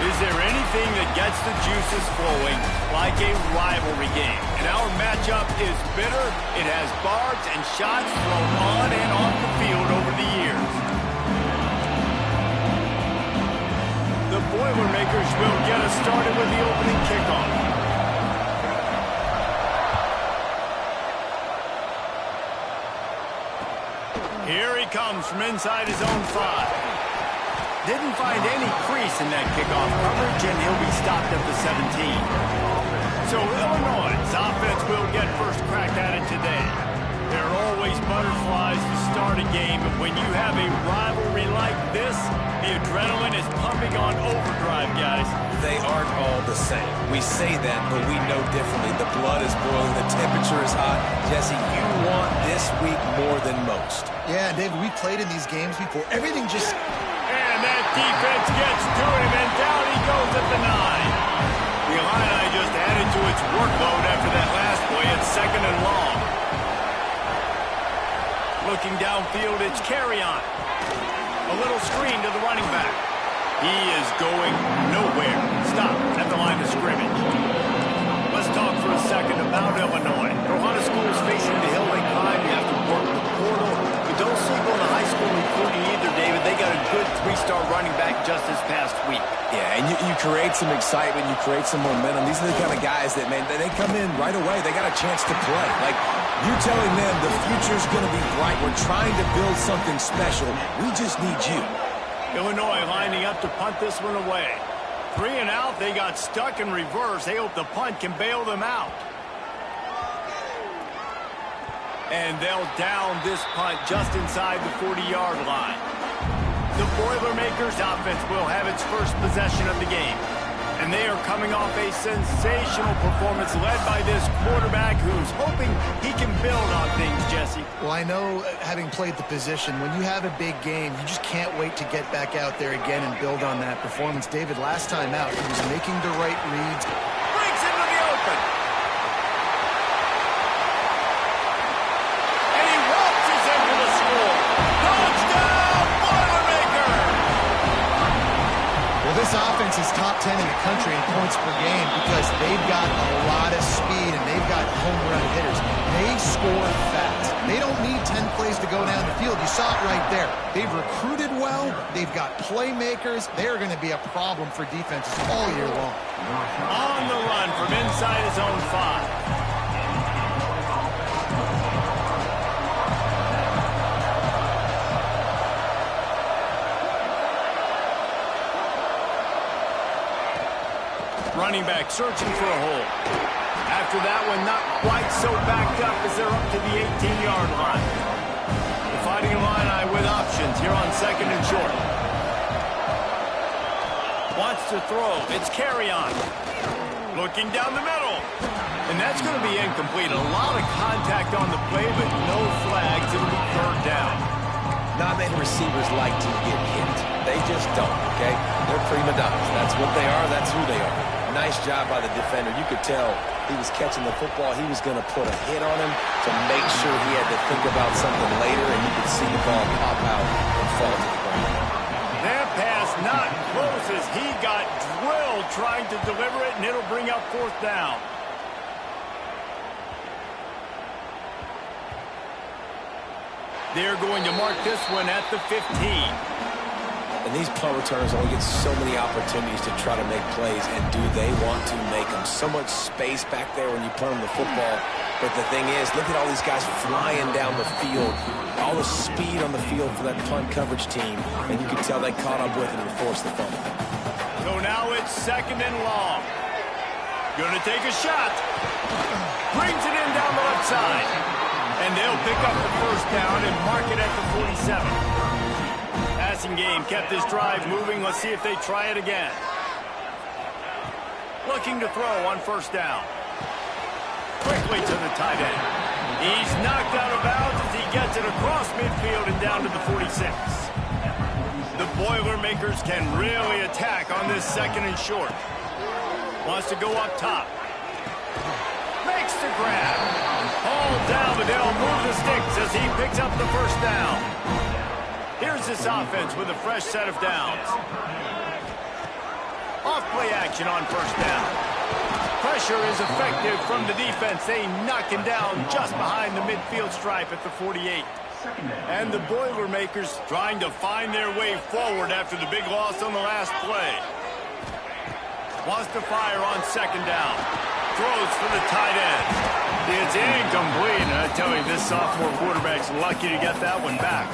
Is there anything that gets the juices flowing like a rivalry game? And our matchup is bitter. It has barbs and shots thrown on and off the field over the years. The Boilermakers will get us started with the opening kickoff. Here he comes from inside his own 5. Didn't find any crease in that kickoff coverage, and he'll be stopped at the 17. So Illinois' offense will get first crack at it today. There are always butterflies to start a game, and when you have a rivalry like this, the adrenaline is pumping on overdrive, guys. They aren't all the same. We say that, but we know differently. The blood is boiling, the temperature is hot. Jesse, you want this week more than most. Yeah, David, we played in these games before. Everything just... And that defense gets to him, and down he goes at the 9. The Illini just added to its workload after that last play. It's 2nd and long. Looking downfield, it's Carrion. A little screen to the running back. He is going nowhere. Stop at the line of scrimmage. Let's talk for a second about Illinois. There are a lot of schools facing the hill they climb. You have to work the portal. But don't sleep on the high school recruiting either, David. They got a good 3-star running back just this past week. Yeah, and you create some excitement. You create some momentum. These are the kind of guys that, man, they come in right away. They got a chance to play. Like, you're telling them the future's going to be bright. We're trying to build something special. We just need you. Illinois lining up to punt this one away. 3 and out, they got stuck in reverse. They hope the punt can bail them out. And they'll down this punt just inside the 40-yard line. The Boilermakers offense will have its first possession of the game. And they are coming off a sensational performance led by this quarterback who's hoping he can build on things, Jesse. Well, I know, having played the position, when you have a big game, you just can't wait to get back out there again and build on that performance. David, last time out, he was making the right reads. Breaks into the open. And he waltzes into the score. Touchdown, Boilermakers! Well, this offense is top 10 in the country in points per game because they've got a lot of speed and they've got home run hitters. They score fast. They don't need 10 plays to go down the field. You saw it right there. They've recruited well. They've got playmakers. They're going to be a problem for defenses all year long. On the run from inside his own 5. Running back searching for a hole. After that one, not quite so backed up as they're up to the 18-yard line. The Fighting Illini with options here on 2nd and short. Wants to throw. It's Carrion. Looking down the middle. And that's going to be incomplete. A lot of contact on the play, but no flags. It'll be 3rd down. Not many receivers like to get hit. They just don't, okay? They're prima donnas. That's what they are. That's who they are. Nice job by the defender. You could tell he was catching the football. He was going to put a hit on him to make sure he had to think about something later, and you could see the ball pop out and fall to the ground. That pass not close as he got drilled trying to deliver it, and it'll bring up 4th down. They're going to mark this one at the 15. And these punt returners only get so many opportunities to try to make plays, and do they want to make them? So much space back there when you punt them the football. But the thing is, look at all these guys flying down the field. All the speed on the field for that punt coverage team. And you can tell they caught up with it and forced the fumble. So now it's 2nd and long. Gonna take a shot. Brings it in down the left side. And they'll pick up the 1st down and mark it at the 47. Passing game kept this drive moving. Let's see if they try it again. Looking to throw on 1st down. Quickly to the tight end. He's knocked out of bounds as he gets it across midfield and down to the 46. The Boilermakers can really attack on this 2nd and short. Wants to go up top. Makes the grab. Hauled down, but they'll move the sticks as he picks up the 1st down. Here's this offense with a fresh set of downs. Off play action on first down. Pressure is effective from the defense. They knock him down just behind the midfield stripe at the 48. And the Boilermakers trying to find their way forward after the big loss on the last play. Wants to fire on second down. Throws for the tight end. It's incomplete. And I tell you, this sophomore quarterback's lucky to get that one back.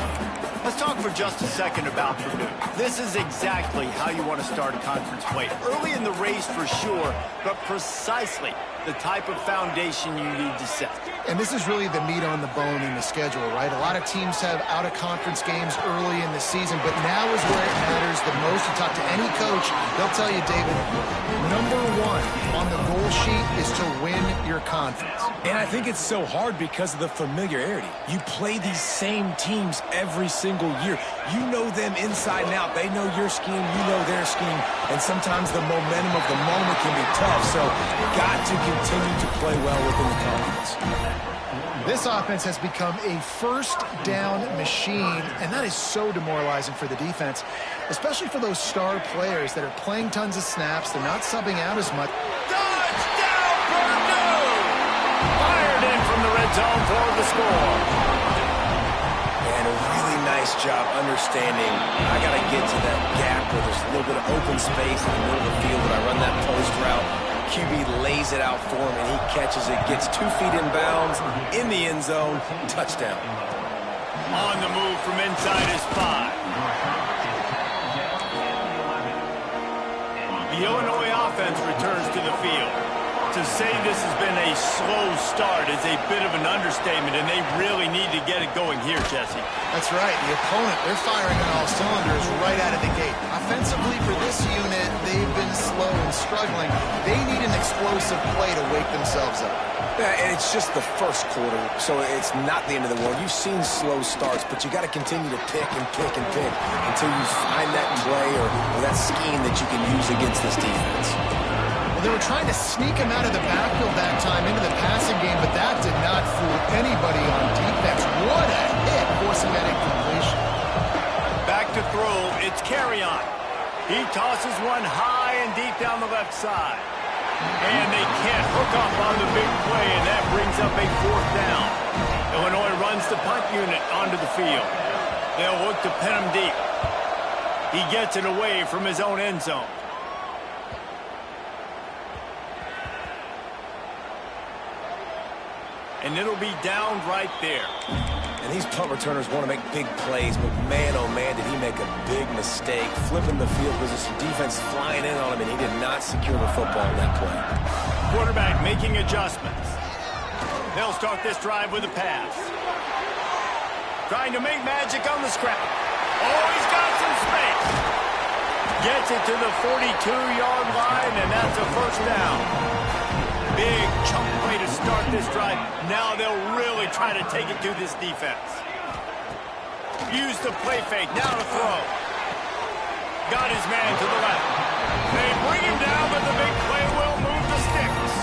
Let's talk for just a second about Purdue. This is exactly how you want to start conference play. Early in the race for sure, but precisely the type of foundation you need to set. And this is really the meat on the bone in the schedule, right? A lot of teams have out-of-conference games early in the season, but now is where it matters the most. You talk to any coach, they'll tell you, David, number one on the goal sheet is to win your conference. And I think it's so hard because of the familiarity. You play these same teams every single year. You know them inside and out. They know your scheme, you know their scheme, and sometimes the momentum of the moment can be tough. So got to continue to play well within the conference. This offense has become a first down machine, and that is so demoralizing for the defense, especially for those star players that are playing tons of snaps. They're not subbing out as much. Touchdown, Purdue! Fired in from the red zone for the score. And a really nice job understanding I got to get to that gap where there's a little bit of open space in the middle of the field when I run that post route. QB lays it out for him, and he catches it, gets 2 feet in bounds, in the end zone, touchdown. On the move from inside his 5. The Illinois offense returns to the field. To say this has been a slow start is a bit of an understatement, and they really need to get it going here, Jesse. That's right. The opponent, they're firing on all cylinders right out of the gate. Offensively, for this unit, they've been slow and struggling. They need an explosive play to wake themselves up. Yeah, and it's just the first quarter, so it's not the end of the world. You've seen slow starts, but you got to continue to pick and pick and pick until you find that play or that scheme that you can use against this defense. They were trying to sneak him out of the backfield that time into the passing game, but that did not fool anybody on defense. What a hit, forcing that incompletion. Back to throw, it's Carrion. He tosses one high and deep down the left side. And they can't hook up on the big play, and that brings up a 4th down. Illinois runs the punt unit onto the field. They'll look to pin him deep. He gets it away from his own end zone. And it'll be down right there. And these punt returners want to make big plays, but man, oh man, did he make a big mistake. Flipping the field position, defense flying in on him, and he did not secure the football in that play. Quarterback making adjustments. They'll start this drive with a pass. Trying to make magic on the scrap. Oh, he's got some space. Gets it to the 42-yard line, and that's a 1st down. Big chunk play to start this drive. Now they'll really try to take it to this defense. Use the play fake. Now to throw. Got his man to the left. They bring him down, but the big play will move the sticks.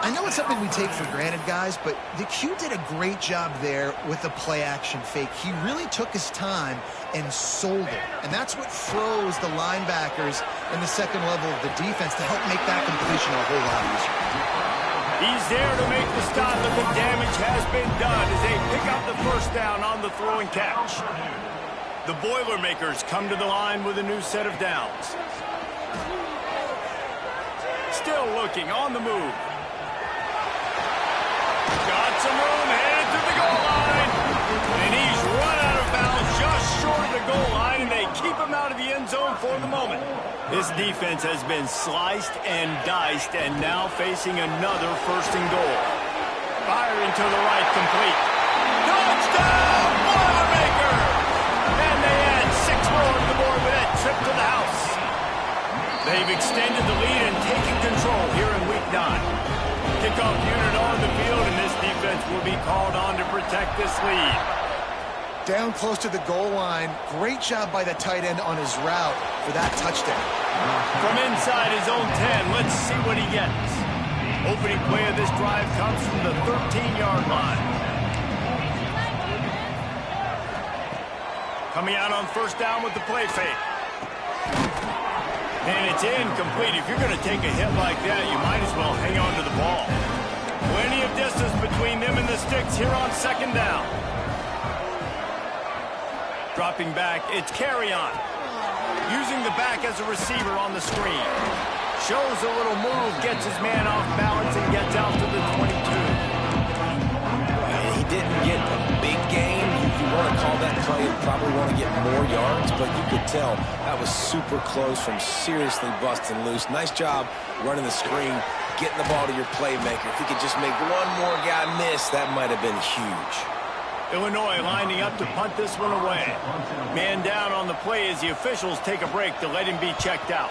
I know it's something we take for granted, guys, but the Q did a great job there with the play-action fake. He really took his time and sold it. And that's what froze the linebackers in the second level of the defense to help make that completion a whole lot easier. He's there to make the stop, but the damage has been done as they pick up the 1st down on the throw and catch. The Boilermakers come to the line with a new set of downs. Still looking on the move. Got some room, headed to the goal line. And he's run out of bounds just short of the goal line, and they keep him out of the end zone for the moment. This defense has been sliced and diced, and now facing another 1st and goal. Firing to the right, complete. Touchdown, Boilermakers! And they add 6 more to the board with that trip to the house. They've extended the lead and taken control here in Week 9. Kickoff unit on the field, and this defense will be called on to protect this lead. Down close to the goal line. Great job by the tight end on his route for that touchdown. From inside his own 10, let's see what he gets. Opening play of this drive comes from the 13-yard line. Coming out on 1st down with the play fake. And it's incomplete. If you're going to take a hit like that, you might as well hang on to the ball. Plenty of distance between them and the sticks here on second down. Dropping back, it's Carrion. Using the back as a receiver on the screen. Shows a little move, gets his man off balance, and gets out to the 22. He didn't get a big gain. You want to call that play and probably want to get more yards, but you could tell that was super close from seriously busting loose. Nice job running the screen, getting the ball to your playmaker. If he could just make one more guy miss, that might have been huge. Illinois lining up to punt this one away. Man down on the play as the officials take a break to let him be checked out.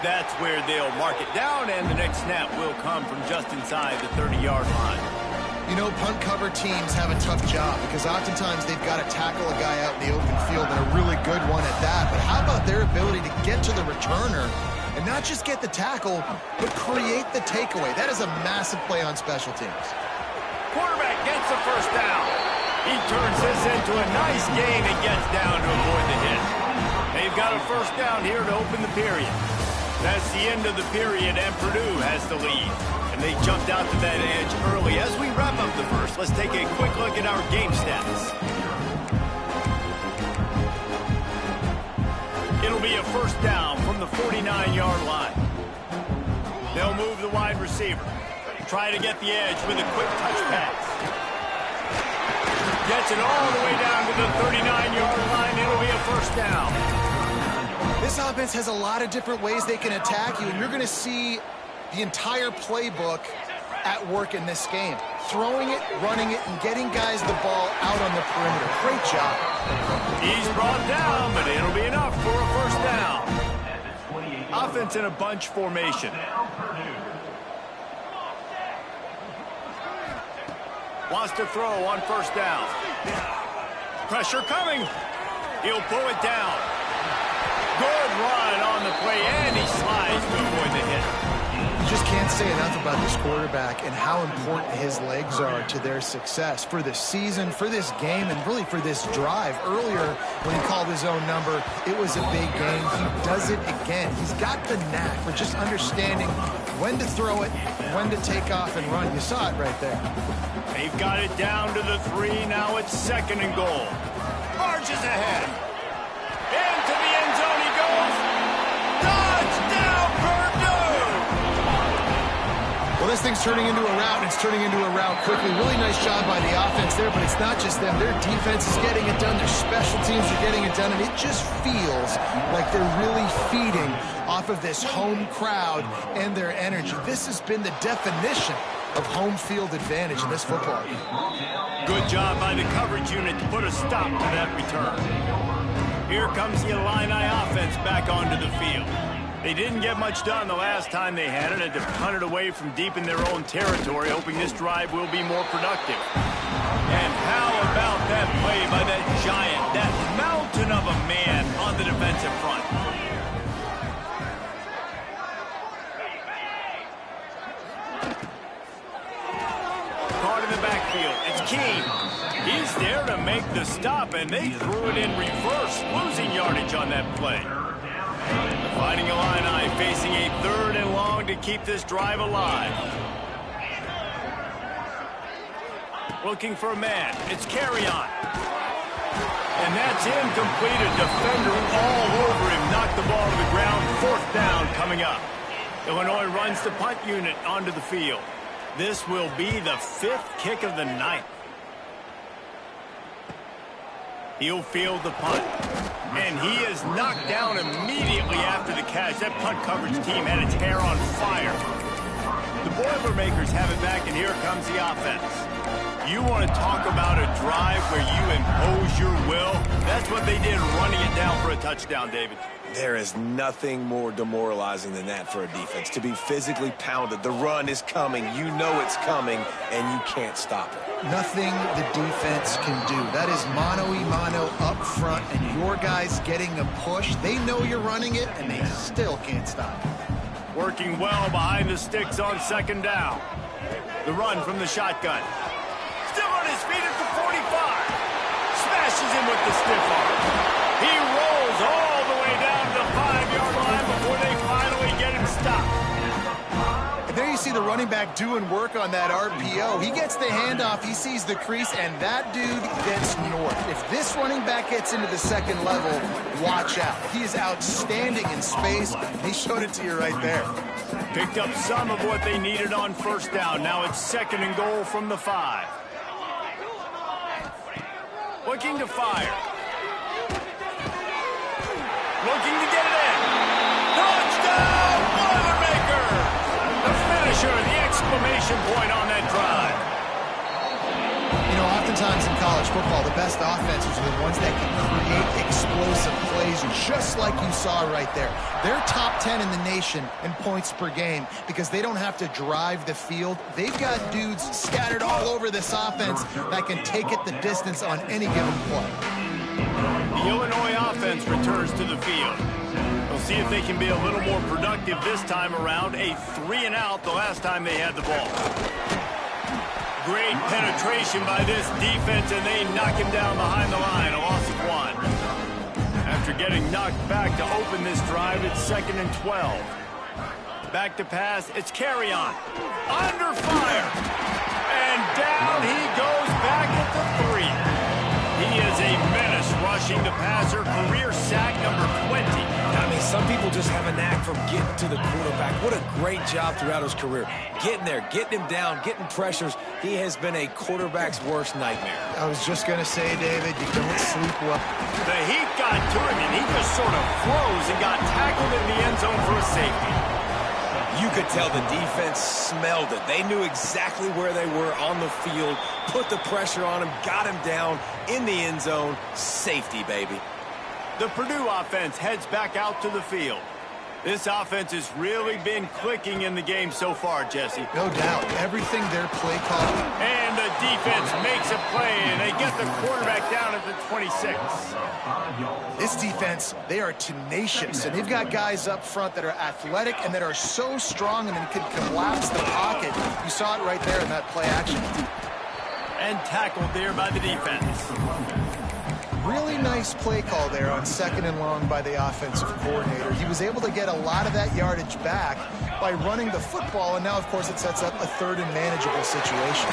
That's where they'll mark it down, and the next snap will come from just inside the 30-yard line. You know, punt cover teams have a tough job because oftentimes they've got to tackle a guy out in the open field, and a really good one at that. But how about their ability to get to the returner and not just get the tackle, but create the takeaway? That is a massive play on special teams. Quarterback gets the first down. He turns this into a nice gain and gets down to avoid the hit. They've got a first down here to open the period. That's the end of the period, and Purdue has the lead. And they jumped out to that edge early. As we wrap up the first, let's take a quick look at our game stats. It'll be a first down from the 49-yard line. They'll move the wide receiver. Try to get the edge with a quick touch pass. Gets it all the way down to the 39-yard line. It'll be a first down. This offense has a lot of different ways they can attack you, and you're going to see the entire playbook at work in this game. Throwing it, running it, and getting guys the ball out on the perimeter. Great job. He's brought down, but it'll be enough for a first down. Offense in a bunch formation. Wants to throw on first down. Pressure coming. He'll pull it down. Good run on the play, and he slides to avoid the hit. You just can't say enough about this quarterback and how important his legs are to their success for this season, for this game, and really for this drive. Earlier, when he called his own number, it was a big game. He does it again. He's got the knack for just understanding when to throw it, when to take off and run. You saw it right there. They've got it down to the 3. Now it's second and goal. Marches ahead. Into the end zone he goes. Touchdown, Purdue! Well, this thing's turning into a rout, and it's turning into a rout quickly. Really nice job by the offense there, but it's not just them. Their defense is getting it done. Their special teams are getting it done, and it just feels like they're really feeding off of this home crowd and their energy. This has been the definition of home field advantage in this football game. Good job by the coverage unit to put a stop to that return. Here comes the Illini offense back onto the field. They didn't get much done the last time they had it. Had to punt it away from deep in their own territory, hoping this drive will be more productive. And how about that play by that giant, that mountain of a man on the defensive front? Caught in the backfield. It's Keene. He's there to make the stop, and they threw it in reverse, losing yardage on that play. The Fighting Illini facing a 3rd and long to keep this drive alive. Looking for a man. It's Carrion. And that's incomplete. A defender all over him. Knocked the ball to the ground. 4th down coming up. Illinois runs the punt unit onto the field. This will be the 5th kick of the night. He'll field the punt. And he is knocked down immediately after the catch. That punt coverage team had its hair on fire. The Boilermakers have it back, and here comes the offense. You want to talk about a drive where you impose your will? That's what they did, running it down for a touchdown, David. There is nothing more demoralizing than that for a defense. To be physically pounded. The run is coming. You know it's coming, and you can't stop it. Nothing the defense can do. That is mano-a-mano up front, and your guys getting a push. They know you're running it, and they still can't stop it. Working well behind the sticks on second down. The run from the shotgun. Still on his feet at the 45. catches him with the stiff arm. He rolls all the way down to the 5-yard line before they finally get him stopped. And there you see the running back doing work on that RPO. He gets the handoff, he sees the crease, and that dude gets north. If this running back gets into the second level, watch out. He is outstanding in space. He showed it to you right there. Picked up some of what they needed on first down. Now it's 2nd and goal from the 5. Looking to fire. Looking to get it in. Touchdown, Boilermakers! The finisher, the exclamation point on that drive. You know, oftentimes in college football, the best offenses are the ones that can create explosive plays, just like you saw right there. They're top 10 in the nation in points per game because they don't have to drive the field. They've got dudes scattered all over this offense that can take it the distance on any given play. The Illinois offense returns to the field. We'll see if they can be a little more productive this time around. A 3-and-out the last time they had the ball. Great penetration by this defense, and they knock him down behind the line. A loss of 1. After getting knocked back to open this drive, it's 2nd and 12. Back to pass. It's Carrion. Under fire. And down he goes back at the 3. He is a menace rushing the passer. Career sack number 20. I mean, some people just have a knack for getting to the quarterback. What a great job throughout his career. Getting there, getting him down, getting pressures. He has been a quarterback's worst nightmare. I was just going to say, David, you don't sleep well. The heat got to him, and he just sort of froze and got tackled in the end zone for a safety. You could tell the defense smelled it. They knew exactly where they were on the field, put the pressure on him, got him down in the end zone. Safety, baby. The Purdue offense heads back out to the field. This offense has really been clicking in the game so far, Jesse. No doubt. Everything their play call. And the defense makes a play, and they get the quarterback down at the 26. This defense, they are tenacious, and they've got guys up front that are athletic and that are so strong and can collapse the pocket. You saw it right there in that play action. And tackled there by the defense. Really nice play call there on 2nd and long by the offensive coordinator. He was able to get a lot of that yardage back by running the football, and now, of course, it sets up a 3rd and manageable situation.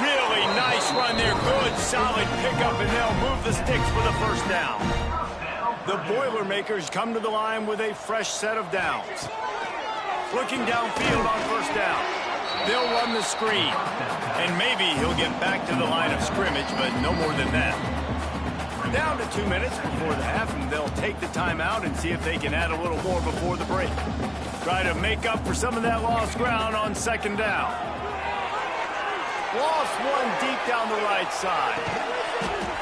Really nice run there. Good, solid pickup, and they'll move the sticks for the first down. The Boilermakers come to the line with a fresh set of downs. Looking downfield on first down. They'll run the screen, and maybe he'll get back to the line of scrimmage, but no more than that. Down to 2 minutes before the half, and they'll take the timeout and see if they can add a little more before the break. Try to make up for some of that lost ground on 2nd down. Lost one deep down the right side.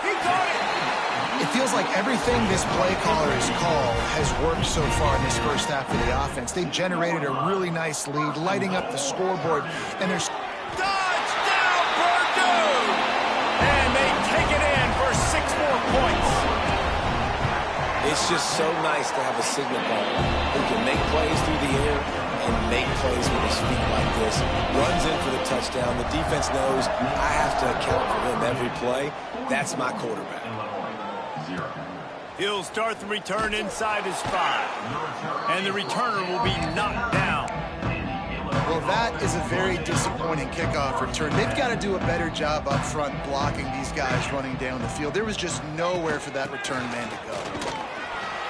He caught it! It feels like everything this play caller has called has worked so far in this first half of the offense. They've generated a really nice lead, lighting up the scoreboard, and there's... Touchdown, Purdue! And they take it in for 6 more points. It's just so nice to have a signal caller who can make plays through the air and make plays with his feet like this. Runs in for the touchdown. The defense knows I have to account for him every play. That's my quarterback. He'll start the return inside his 5. And the returner will be knocked down. Well, that is a very disappointing kickoff return. They've got to do a better job up front blocking these guys running down the field. There was just nowhere for that return man to go.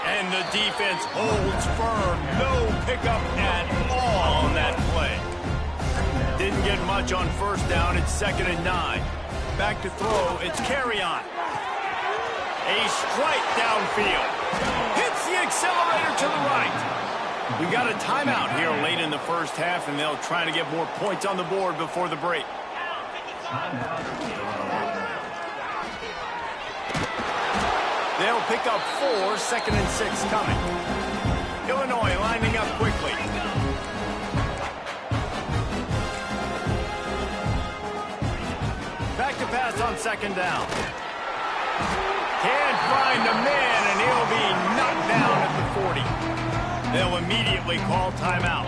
And the defense holds firm. No pickup at all on that play. Didn't get much on first down. It's 2nd and 9. Back to throw. It's Carrion. A strike downfield. Hits the accelerator to the right. We got a timeout here late in the first half, and they'll try to get more points on the board before the break. They'll pick up 4, 2nd and 6 coming. Illinois lining up quickly. Back to pass on 2nd down. Can't find a man, and he'll be knocked down at the 40. They'll immediately call timeout.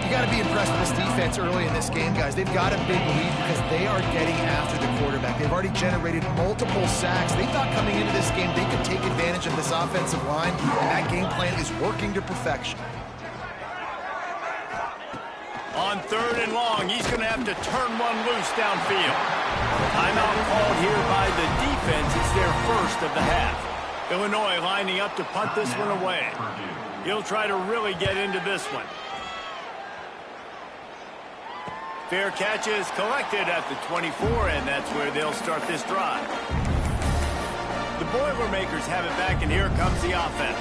You got to be impressed with this defense early in this game, guys. They've got a big lead because they are getting after the quarterback. They've already generated multiple sacks. They thought coming into this game they could take advantage of this offensive line, and that game plan is working to perfection. On 3rd and long, he's going to have to turn one loose downfield. Timeout called here by the defense. It's their first of the half. Illinois lining up to punt this one away. He'll try to really get into this one. Fair catch is collected at the 24, and that's where they'll start this drive. The Boilermakers have it back, and here comes the offense.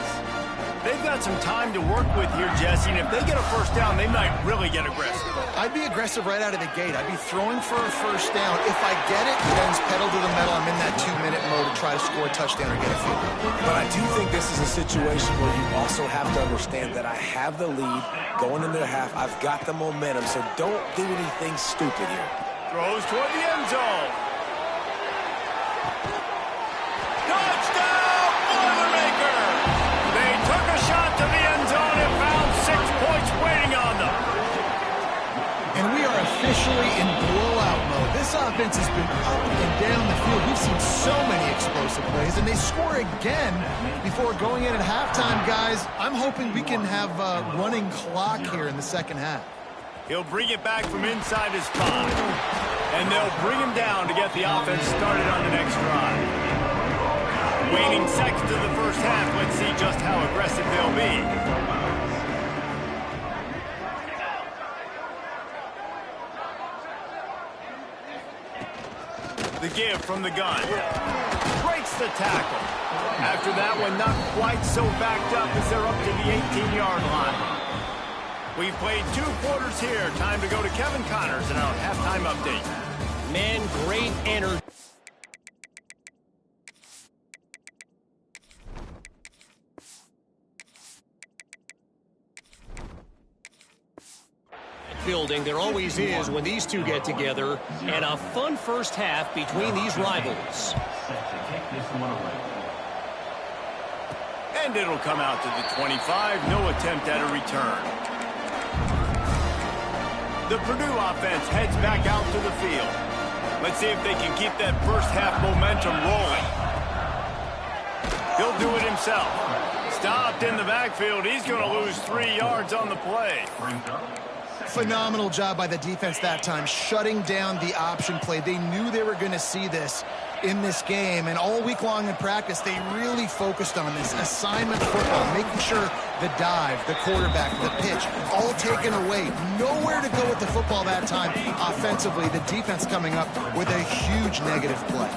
They've got some time to work with here, Jesse, and if they get a first down, they might really get aggressive. I'd be aggressive right out of the gate. I'd be throwing for a first down. If I get it, then pedal to the metal. I'm in that 2-minute mode to try to score a touchdown or get a field goal. But I do think this is a situation where you also have to understand that I have the lead going into the half. I've got the momentum, so don't do anything stupid here. Throws toward the end zone. Touchdown, Boilermakers! They took a shot to the end zone and found 6 points waiting on them. And we are officially in blowout mode. This offense has been up and down the field. We've seen so many explosive plays, and they score again before going in at halftime, guys. I'm hoping we can have a running clock here in the second half. He'll bring it back from inside his 5. And they'll bring him down to get the offense started on the next drive. Waning seconds to the first half. Let's see just how aggressive they'll be. The give from the gun. Breaks the tackle. After that one, not quite so backed up as they're up to the 18-yard line. We've played 2 quarters here. Time to go to Kevin Connors in our halftime update. Man, great energy. Building there always is when these two get together, and a fun first half between these rivals. And it'll come out to the 25. No attempt at a return. The Purdue offense heads back out to the field. Let's see if they can keep that first half momentum rolling. He'll do it himself. Stopped in the backfield. He's going to lose 3 yards on the play. Phenomenal job by the defense that time, shutting down the option play. They knew they were going to see this in this game, and all week long in practice, they really focused on this assignment football, making sure the dive, the quarterback, the pitch, all taken away. Nowhere to go with the football that time offensively. The defense coming up with a huge negative play.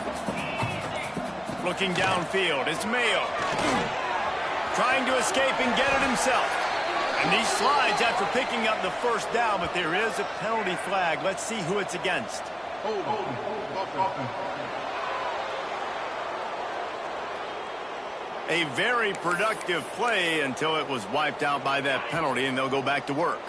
Looking downfield, it's Mayo. Trying to escape and get it himself. And he slides after picking up the first down, but there is a penalty flag. Let's see who it's against. A very productive play until it was wiped out by that penalty, and they'll go back to work.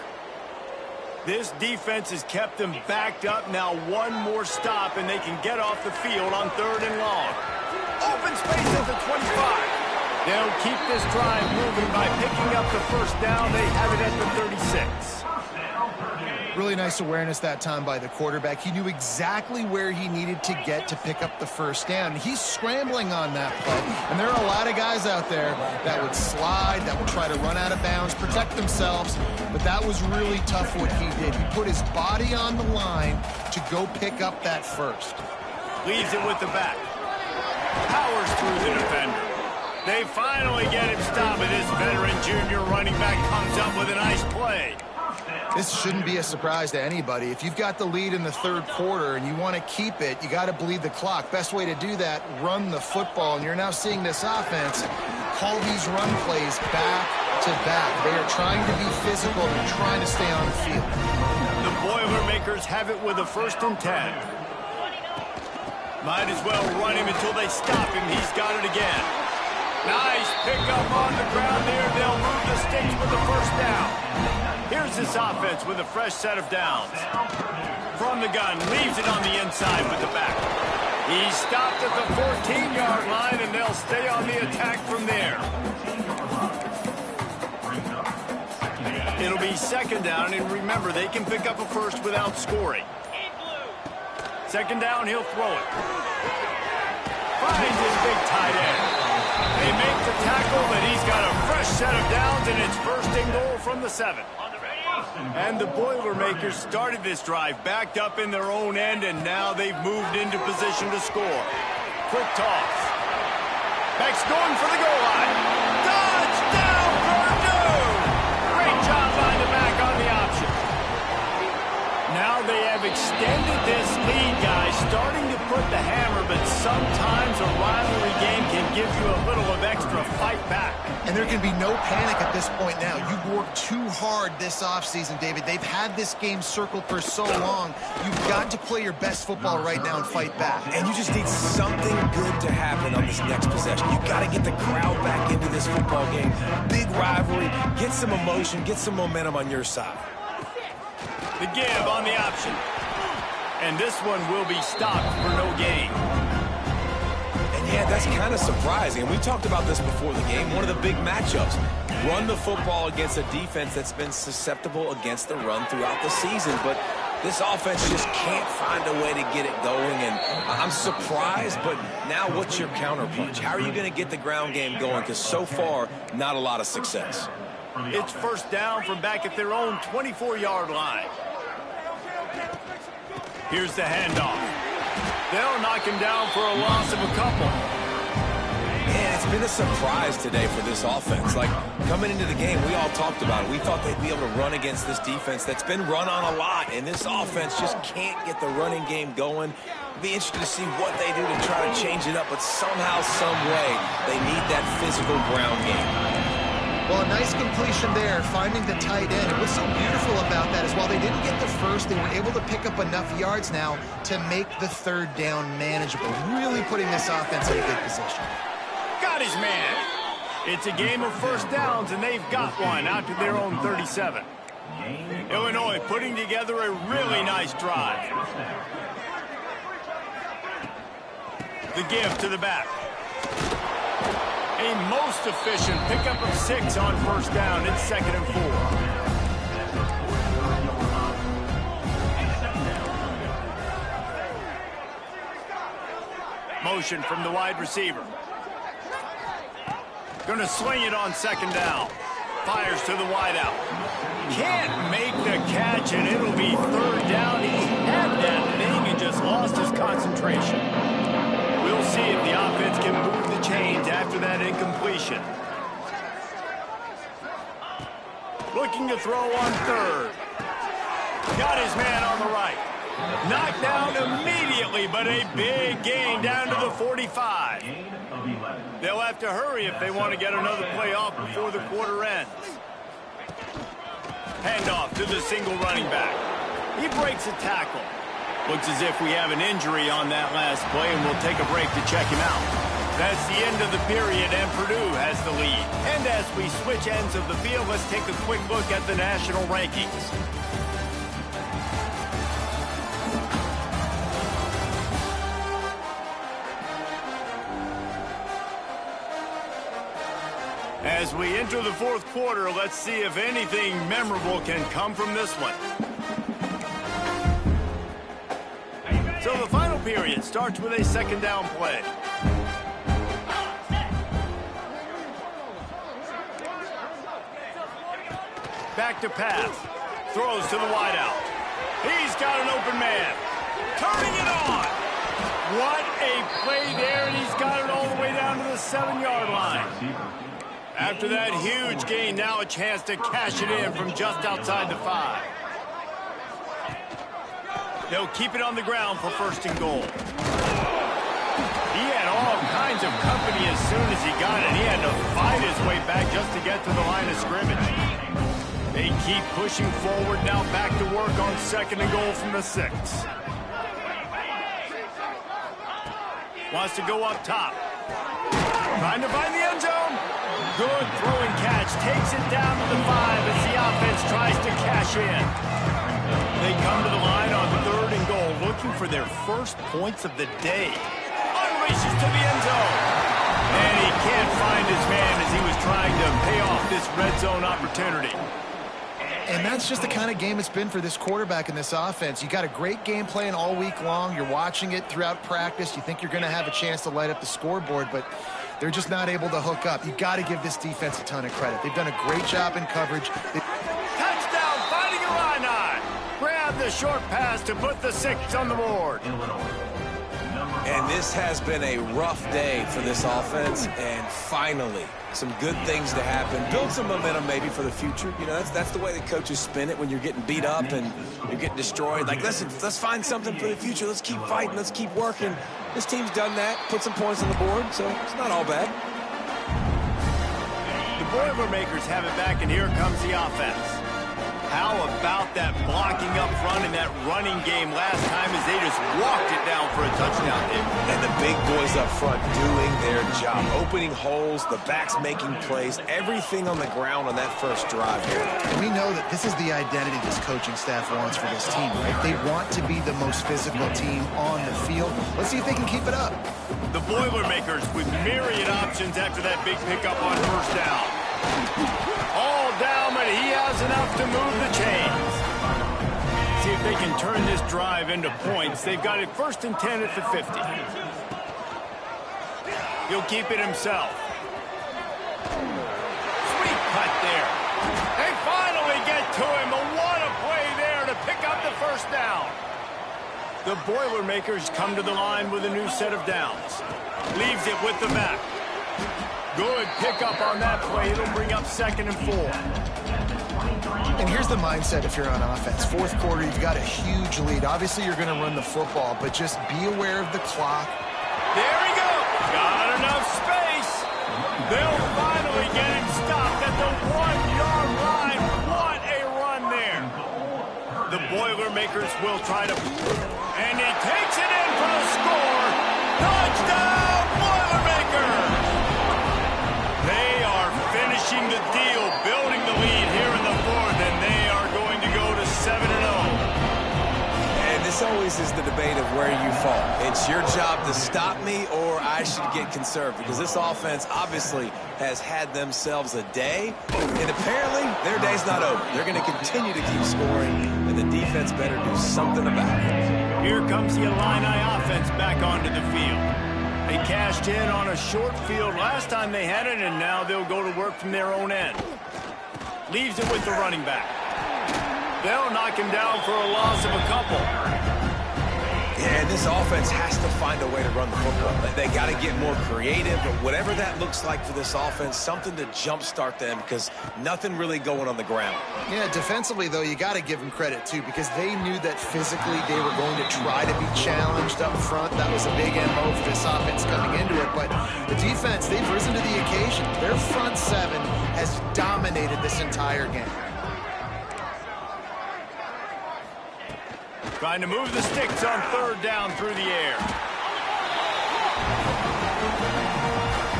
This defense has kept them backed up. Now one more stop, and they can get off the field on 3rd and long. Open space at the 25. They'll keep this drive moving by picking up the first down. They have it at the 36. Really nice awareness that time by the quarterback. He knew exactly where he needed to get to pick up the first down. He's scrambling on that play. And there are a lot of guys out there that would slide, that would try to run out of bounds, protect themselves. But that was really tough what he did. He put his body on the line to go pick up that first. Leaves it with the back. Powers through the defender. They finally get him stopped, and this veteran junior running back comes up with a nice play. This shouldn't be a surprise to anybody. If you've got the lead in the 3rd quarter and you want to keep it, you got to bleed the clock. Best way to do that, run the football. And you're now seeing this offense call these run plays back to back. They are trying to be physical. They're trying to stay on the field. The Boilermakers have it with a 1st and 10. Might as well run him until they stop him. He's got it again. Nice pickup on the ground there. They'll move the sticks with the first down. Here's this offense with a fresh set of downs. From the gun, leaves it on the inside with the back. He's stopped at the 14-yard line, and they'll stay on the attack from there. It'll be He's second down, and remember, they can pick up a first without scoring. Second down, he'll throw it. Finds his big tight end. They make the tackle, but he's got a fresh set of downs, and it's first and goal from the 7. And the Boilermakers started this drive backed up in their own end, and now they've moved into position to score. Quick toss. Beck's going for the goal line. Touchdown, Purdue! Great job by the back on the option. Now they have extended this lead, guys, starting to put the hammer, but sometimes a rivalry game can give you a little of extra fight back. And there can be no panic at this point now. You've worked too hard this offseason, David. They've had this game circled for so long. You've got to play your best football right now and fight back. And you just need something good to happen on this next possession. You got to get the crowd back into this football game. Big rivalry. Get some emotion. Get some momentum on your side. The give on the option. And this one will be stopped for no gain. And yeah, that's kind of surprising. And we talked about this before the game. One of the big matchups. Run the football against a defense that's been susceptible against the run throughout the season. But this offense just can't find a way to get it going. And I'm surprised, but now what's your counterpunch? How are you going to get the ground game going? Because so far, not a lot of success. It's first down from back at their own 24-yard line. Here's the handoff. They'll knock him down for a loss of a couple. Man, it's been a surprise today for this offense. Like, coming into the game, we all talked about it. We thought they'd be able to run against this defense that's been run on a lot, and this offense just can't get the running game going. It'll be interesting to see what they do to try to change it up, but somehow, some way, they need that physical ground game. Well, a nice completion there, finding the tight end. And what's so beautiful about that is while they didn't get the first, they were able to pick up enough yards now to make the third down manageable, really putting this offense in a good position. Got his man. It's a game of first downs, and they've got one out to their own 37. Illinois putting together a really nice drive. The give to the back. A most efficient pickup of 6 on first down. It's 2nd and 4. Motion from the wide receiver. Going to swing it on 2nd down. Fires to the wideout. Can't make the catch, and it'll be 3rd down. He had that thing and just lost his concentration. We'll see if the offense can move the chains after that incompletion. Looking to throw on 3rd. Got his man on the right. Knocked down immediately, but a big gain down to the 45. They'll have to hurry if they want to get another play off before the quarter ends. Handoff to the single running back. He breaks a tackle. Looks as if we have an injury on that last play, and we'll take a break to check him out. That's the end of the period, and Purdue has the lead. And as we switch ends of the field, let's take a quick look at the national rankings. As we enter the 4th quarter, let's see if anything memorable can come from this one. So the final period starts with a 2nd down play. Back to pass. Throws to the wideout. He's got an open man. Turning it on. What a play there, and he's got it all the way down to the 7-yard line. After that huge gain, now a chance to cash it in from just outside the 5. They'll keep it on the ground for 1st and goal. He had all kinds of company as soon as he got it. He had to fight his way back just to get to the line of scrimmage. They keep pushing forward, now back to work on 2nd and goal from the 6. Wants to go up top. Trying to find the end zone. Good throwing catch. Takes it down to the 5 as the offense tries to cash in. They come to the line on 3rd and goal, looking for their first points of the day. Unleashes to the end zone. And he can't find his man as he was trying to pay off this red zone opportunity. And that's just the kind of game it's been for this quarterback in this offense. You got a great game plan all week long. You're watching it throughout practice. You think you're going to have a chance to light up the scoreboard, but they're just not able to hook up. You got to give this defense a ton of credit. They've done a great job in coverage. Touchdown, Fighting Illini. Grab the short pass to put the 6 on the board. And this has been a rough day for this offense, and finally, some good things to happen. Build some momentum maybe for the future. You know, that's the way the coaches spin it when you're getting beat up and you're getting destroyed. Like, listen, let's find something for the future. Let's keep fighting. Let's keep working. This team's done that, put some points on the board, so it's not all bad. The Boilermakers have it back, and here comes the offense. How about that blocking up front in that running game last time as they just walked it down for a touchdown hit? And the big boys up front doing their job, opening holes, the backs making plays, everything on the ground on that first drive here. And we know that this is the identity this coaching staff wants for this team, right? They want to be the most physical team on the field. Let's see if they can keep it up. The Boilermakers with myriad options after that big pickup on first down. All down, but he has enough to move the chains. See if they can turn this drive into points. They've got it 1st and 10 at the 50. He'll keep it himself. Sweet cut there. They finally get to him, but what a play there to pick up the first down. The Boilermakers come to the line with a new set of downs. Leaves it with the back. Good pickup on that play. It'll bring up 2nd and 4. And here's the mindset if you're on offense. Fourth quarter, you've got a huge lead. Obviously, you're going to run the football, but just be aware of the clock. There he goes. Got enough space. They'll finally get him stopped at the 1-yard line. What a run there. The Boilermakers will try to... And he takes it in for the score. Touchdown, Boilermakers! They are finishing the deal, building the lead here in the 4th, and they are going to go to 7-0. And this always is the debate of where you fall. It's your job to stop me, or I should get conserved, because this offense obviously has had themselves a day, and apparently their day's not over. They're going to continue to keep scoring, and the defense better do something about it. Here comes the Illini offense back onto the field. They cashed in on a short field last time they had it, and now they'll go to work from their own end. Leaves it with the running back. They'll knock him down for a loss of a couple. Yeah, and this offense has to find a way to run the football. They got to get more creative, but whatever that looks like for this offense, something to jumpstart them, because nothing really going on the ground. Yeah, defensively, though, you got to give them credit, too, because they knew that physically they were going to try to be challenged up front. That was a big MO for this offense coming into it, but the defense, they've risen to the occasion. Their front 7 has dominated this entire game. Trying to move the sticks on 3rd down through the air.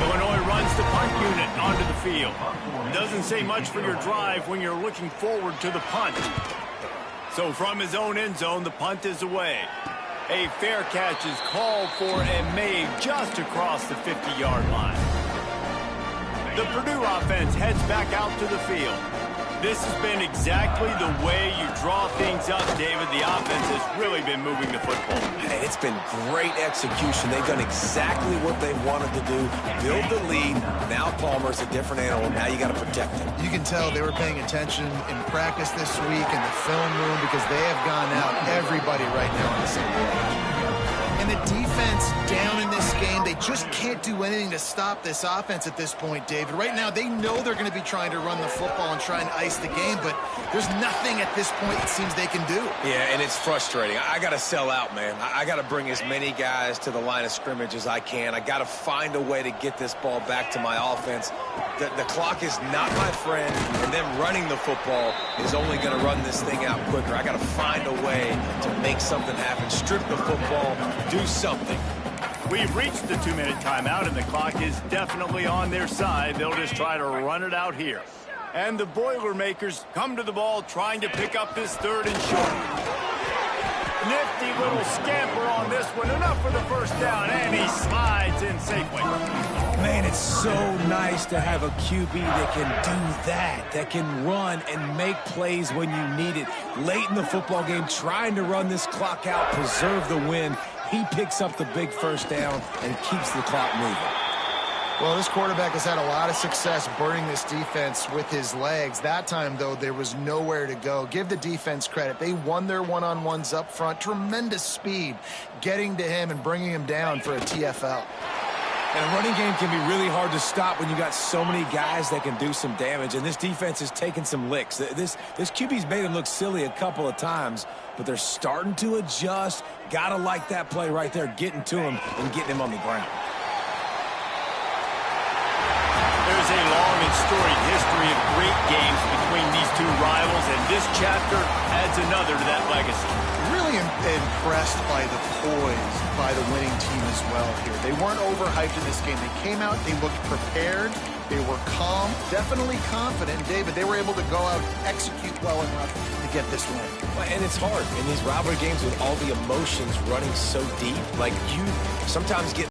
Illinois runs the punt unit onto the field. Doesn't say much for your drive when you're looking forward to the punt. So from his own end zone, the punt is away. A fair catch is called for and made just across the 50-yard line. The Purdue offense heads back out to the field. This has been exactly the way you draw things up, David. The offense has really been moving the football. Hey, it's been great execution. They've done exactly what they wanted to do, build the lead. Now Palmer's a different animal. Now you got to protect him. You can tell they were paying attention in practice this week in the film room, because they have gone out, everybody right now on the same page. And the defense down in this game, they just can't do anything to stop this offense at this point, David. Right now, they know they're going to be trying to run the football and try and ice the game, but there's nothing at this point it seems they can do. Yeah, and it's frustrating. I got to sell out, man. I got to bring as many guys to the line of scrimmage as I can. I got to find a way to get this ball back to my offense. The clock is not my friend, and them running the football is only going to run this thing out quicker. I got to find a way to make something happen. Strip the football, do something. We've reached the 2-minute timeout, and the clock is definitely on their side. They'll just try to run it out here. And the Boilermakers come to the ball trying to pick up this 3rd and short. Nifty little scamper on this one. Enough for the first down, and he slides in safely. Man, it's so nice to have a QB that can do that can run and make plays when you need it. Late in the football game, trying to run this clock out, preserve the win. He picks up the big first down and keeps the clock moving. Well, this quarterback has had a lot of success burning this defense with his legs. That time, though, there was nowhere to go. Give the defense credit. They won their one-on-ones up front. Tremendous speed getting to him and bringing him down for a TFL. And a running game can be really hard to stop when you got so many guys that can do some damage, and this defense is taking some licks. This QB's made him look silly a couple of times, but they're starting to adjust. Gotta like that play right there, getting to him and getting him on the ground. There's a long and storied history of great games between these two rivals, and this chapter adds another to that legacy. Really impressed by the poise by the winning team as well here. They weren't overhyped in this game. They came out, they looked prepared, they were calm, definitely confident. David, they were able to go out and execute well enough to get this win. And it's hard in these rivalry games with all the emotions running so deep. Like, you sometimes get